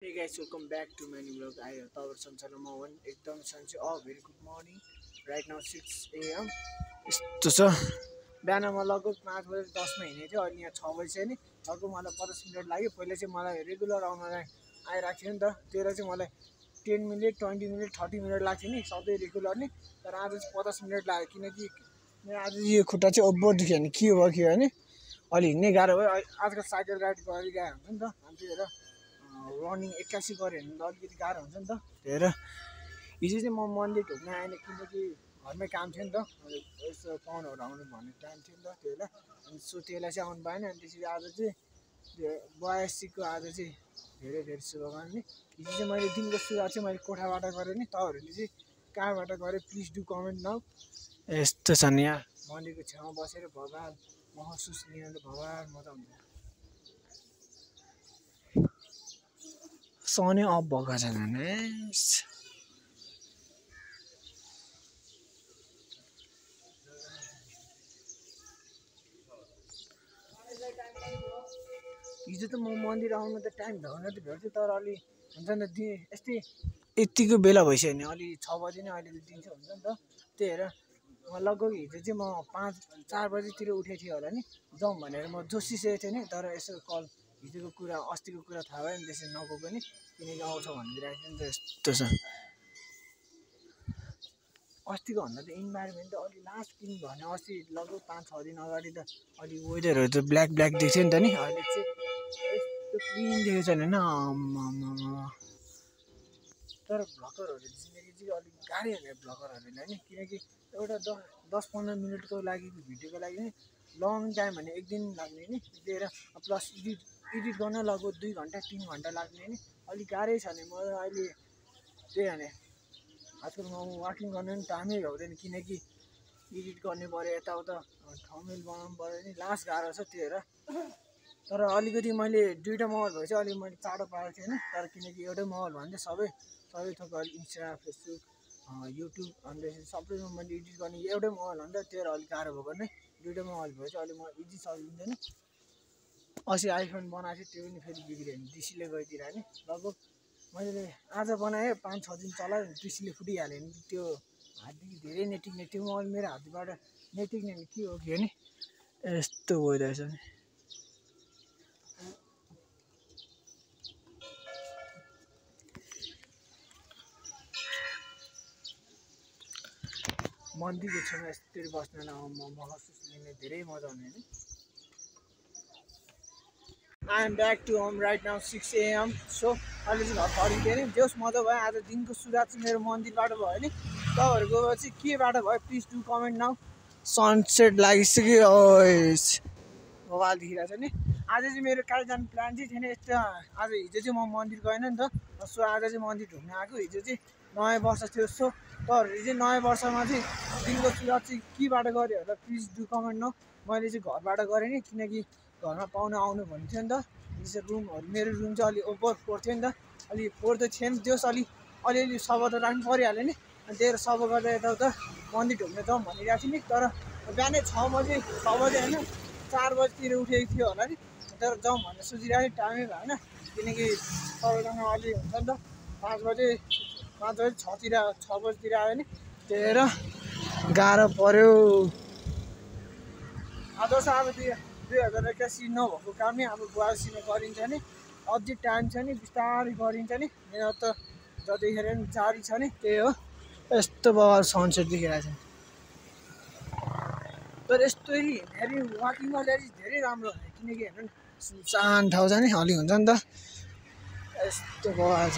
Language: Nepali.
Hey guys, welcome back to my new vlog. I am Tower Sanchana Mohan. एकदम सन्चै very good morning. Right now 6 AM. यस्तो छ बिहान म लगभग 5 बजे 10 मा हिँडेको थियो अनि यहाँ 6 बजी चाहिँ नि लगभग मलाई 50 मिनट लाग्यो पहिला चाहिँ मलाई रेगुलर आउनलाई आइरहेको थियो नि त त्यसले चाहिँ मलाई 10 मिनट 20 मिनट 30 मिनट लाग्थ्यो नि सधैँ रेगुलर नि तर आज चाहिँ 50 मिनट लाग्यो किनकि मेरो आज यो खुट्टा चाहिँ ओभर दुख्यो नि के हो हैन अलि हिँड्नै गाह्रो भयो आजकल साइकल राइड गरिरहेको हुन्छ नि त अनि त्यही भएर रनिङ 81 गऱ्यो भने अलिकति गाह्रो हुन्छ नि त त्यही भएर हिजो चाहिँ म मन्दिर ढुक्न आएन किनकि घरमै काम थियो नि त यसो पाहुनाहरू आउनु भन्ने टाइम थियो नि त त्यो बेला अनि सो त्यसलाई चाहिँ आउनु पाएन अनि त्यसरी आज चाहिँ बयासीको आज चाहिँ धेरै धेरै शुभकामना हिजो चाहिँ मैले दिनको सुरुवात चाहिँ मैले कोठाबाट गरेँ नि तपाईँहरूले चाहिँ कहाँबाट गरेँ प्लिज डु कमेन्ट नाउ यस्तो छ नि यहाँ मन्दिरको छेउमा बसेर भगवान् महसुस लिएर भगवान् मजा हुन्छ सोनी अफ भएको छैन हिजो त म मन्दिर आउनु त टाइम भ्याउन त भ्याउँथ्यो तर अलि हुन्छ नि त यस्तै यतिको बेला भइसक्यो नि अलि 6 बजी नै अहिले त दिन्छ हुन्छ नि त त्यही भएर म लगभग हिजो चाहिँ म 4 बजीतिर उठेको थिएँ होला नि जाउँ भनेर म जोसिसकेको थिएँ नि तर यसो कल हिजोको कुरा अस्तिको कुरा थाहा भयो नि त्यसरी नगएको पनि किनकि आउँछ भनिदिइरहेको थियो नि त यस्तो छ अस्तिको भन्दा त इन्भाइरोमेन्ट त अलि लास्ट दिन भने अस्ति लगभग 5-6 दिन अगाडि त अलि वेदरहरू त ब्ल्याक देख्थ्यो नि त नि अहिले चाहिँ यस्तो क्लिन देखेको छैन होइन तर भ्लगरहरू जिन्दगी चाहिँ अलिक गाह्रै हुने भ्लगरहरूलाई नि किनकि एउटा 10-15 मिनटको लागि भिडियोको लागि नि लङ टाइम भने एक दिन लाग्ने नि दिएर प्लस एडिट गर्न लगभग 2 घन्टा 3 घन्टा लाग्ने नि अलिक गाह्रै छ नि म अहिले त्यही भने आजकल म वाकिङ गर्न पनि टाइमै भ्याउँदैन किनकि एडिट गर्ने पऱ्यो यताउता थम्बनेल बनाउनु पऱ्यो नि लास्ट गाह्रो छ त्यही भएर तर अलिकति मैले दुईवटा मोबाइल भए चाहिँ अलिक मैले चाँडो पाएको थिएँ होइन तर किनकि एउटै मोबाइल भने चाहिँ सबै थोक अलिक इन्स्टा फेसबुक युट्युब अन्त सबैमा मैले एडिट गर्ने एउटै मोबाइल हो नि त त्यही भएर अलिक गाह्रो भएको नै दुईवटा मोबाइल भए चाहिँ अलिक म इजी सकिन्छ नि अस्ति आइफोन बनाएको थियो त्यो पनि फेरि बिग्रियो भने डिसीले गइदिएर नि लगभग मैले आज बनाएँ 5-6 दिन चलायो डिसीले फुटिहाल्यो नि त्यो हातदेखि धेरै नेटिक्ने त्यो मोबाइल मेरो हातबाट नेटिक्ने के हो कि नि यस्तो भइरहेछ नि मन्दिरको छेउमा यस्तरी बस्न महसुस लिने धेरै मजा आउने नि I am back to home right now 6 AM so अहिले चाहिँ घर फर्किँदैन नि जोस् मजा भयो आज दिनको सुरुवात चाहिँ मेरो मन्दिरबाट भयो नि तपाईँहरूको चाहिँ केबाट भयो please do comment now sunset लागिसक्यो भगवान् देखिरहेको छ नि आज चाहिँ मेरो काहीँ जाने प्लान चाहिँ थिएन यस्तो आज हिजो चाहिँ म मन्दिर गएन नि त सो आज चाहिँ मन्दिर ढुक्न आएको हिजो चाहिँ नयाँ वर्ष थियो सो तपाईँहरूले चाहिँ नयाँ वर्षमा चाहिँ दिनको सुरुवात चाहिँ केबाट गऱ्यो होला प्लिज डु कमेन्ट नाउ मैले चाहिँ घरबाट गरेँ नि किनकि घरमा पाहुना आउनु भन्थ्यो नि त त्यसो रुमहरू मेरो रुम चाहिँ अलिक ओभर फ्लोर थियो नि त अलिक फ्लोर त थिएन त्योस अलिअलि सबै त राख्नु परिहाल्यो नि अनि त्यही भएर सबै गर्दा यताउता मन्दिर ढुक्न जाउँ भनिरहेको थिएँ नि तर बिहानै 6 बजे होइन 4 बजीतिर उठेको थियो होला नि तर जाउँ भनेर सोचिरहेको टाइमै भएन किनकि सबैजना अलि हुन्छ नि त 5 बजे 6 बजीतिर आयो नि त्यही भएर गाह्रो पऱ्यो आज अब 2081 नभएको काम नै अब 82 गरिन्छ नि अझै टाइम छ नि बिस्तारै गरिन्छ नि मेरो त जतिखेर पनि जारी छ नि त्यही हो यस्तो बवाल सनसेट देखिरहेको छ तर यस्तो हिँड्दाखेरि वाकिङ गर्दाखेरि धेरै राम्रो हुन्छ किनकि हेर्नु नि सुनसान ठाउँ छ नि अलि हुन्छ नि त यस्तो बवाल छ